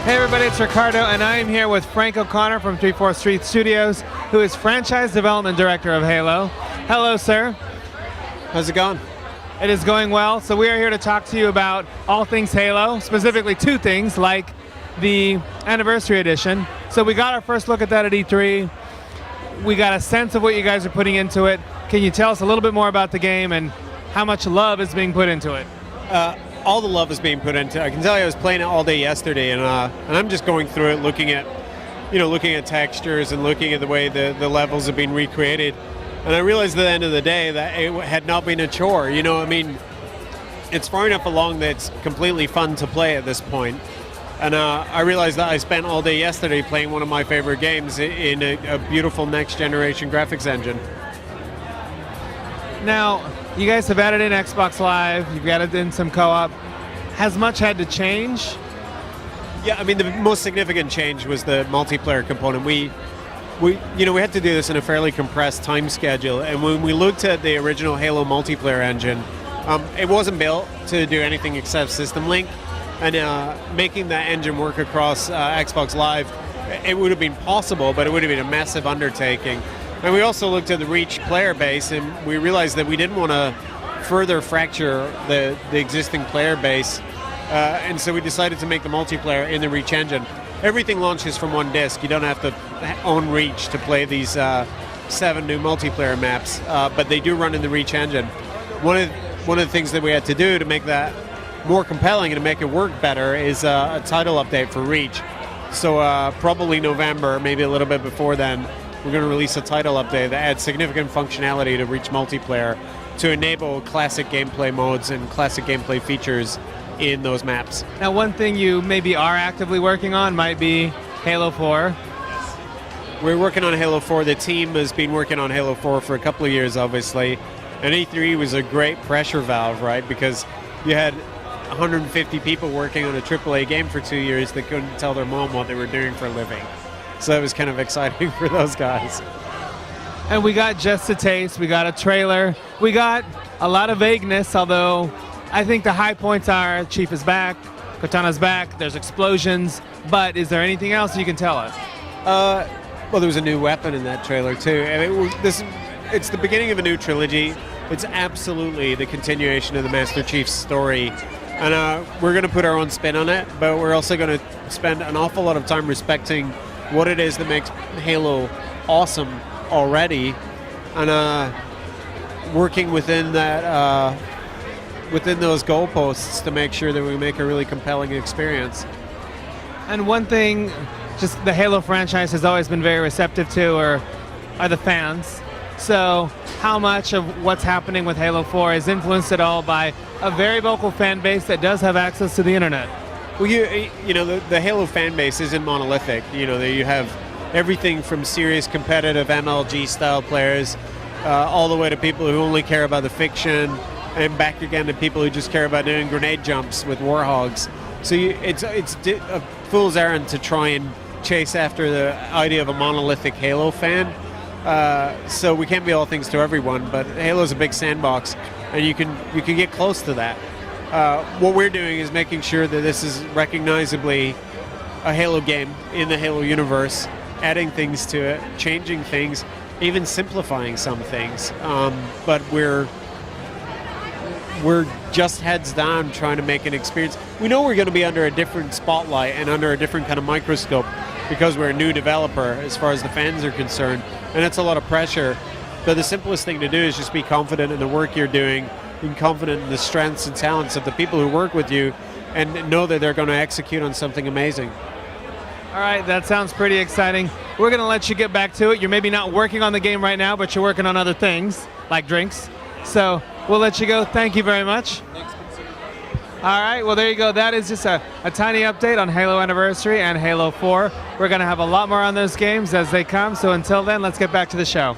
Hey everybody, it's Ricardo, and I am here with Frank O'Connor from 34th Street Studios, who is Franchise Development Director of Halo. Hello, sir. How's it going? It is going well. So we are here to talk to you about all things Halo, specifically two things, like the Anniversary Edition. So we got our first look at that at E3. We got a sense of what you guys are putting into it. Can you tell us a little bit more about the game and how much love is being put into it? All the love is being put into it. I can tell you I was playing it all day yesterday, and I'm just going through it, looking at textures and looking at the way the levels have been recreated. And I realized at the end of the day that it had not been a chore. It's far enough along that it's completely fun to play at this point. And I realized that I spent all day yesterday playing one of my favorite games in a beautiful next-generation graphics engine. Now, you guys have added in Xbox Live, you've added in some co-op. Has much had to change? Yeah, I mean, the most significant change was the multiplayer component. We had to do this in a fairly compressed time schedule, and when we looked at the original Halo multiplayer engine, it wasn't built to do anything except system link, and making that engine work across Xbox Live, it would have been possible, but it would have been a massive undertaking. And we also looked at the Reach player base, and we realized that we didn't want to further fracture the existing player base, and so we decided to make the multiplayer in the Reach engine. Everything launches from one disk. You don't have to own Reach to play these 7 new multiplayer maps, but they do run in the Reach engine. One of the things that we had to do to make that more compelling and to make it work better is a title update for Reach. So probably November, maybe a little bit before then, we're going to release a title update that adds significant functionality to Reach multiplayer to enable classic gameplay modes and classic gameplay features in those maps. Now, one thing you maybe are actively working on might be Halo 4. We're working on Halo 4. The team has been working on Halo 4 for a couple of years, obviously. And E3 was a great pressure valve, right? Because you had 150 people working on a AAA game for 2 years that couldn't tell their mom what they were doing for a living. So it was kind of exciting for those guys. And we got just a taste, we got a trailer, we got a lot of vagueness, although I think the high points are Chief is back, Cortana's back, there's explosions, but is there anything else you can tell us? Well, there was a new weapon in that trailer too. And it's the beginning of a new trilogy. It's absolutely the continuation of the Master Chief's story. And we're going to put our own spin on it, but we're also going to spend an awful lot of time respecting what it is that makes Halo awesome already, and working within that, within those goalposts to make sure that we make a really compelling experience. And one thing, just the Halo franchise has always been very receptive to are the fans. So how much of what's happening with Halo 4 is influenced at all by a very vocal fan base that does have access to the internet? Well, the Halo fan base isn't monolithic. You have everything from serious competitive MLG-style players all the way to people who only care about the fiction, and back again to people who just care about doing grenade jumps with Warhogs. So it's a fool's errand to try and chase after the idea of a monolithic Halo fan. So we can't be all things to everyone, but Halo's a big sandbox, and you can get close to that. What we're doing is making sure that this is recognizably a Halo game in the Halo universe, adding things to it, changing things, even simplifying some things. But we're just heads down trying to make an experience. We know we're going to be under a different spotlight and under a different kind of microscope because we're a new developer as far as the fans are concerned, and it's a lot of pressure. But the simplest thing to do is just be confident in the work you're doing, being confident in the strengths and talents of the people who work with you, and know that they're going to execute on something amazing. All right, that sounds pretty exciting. We're going to let you get back to it. You're maybe not working on the game right now, but you're working on other things, like drinks. So we'll let you go. Thank you very much. Thanks. All right, well, there you go. That is just a tiny update on Halo Anniversary and Halo 4. We're going to have a lot more on those games as they come. So until then, let's get back to the show.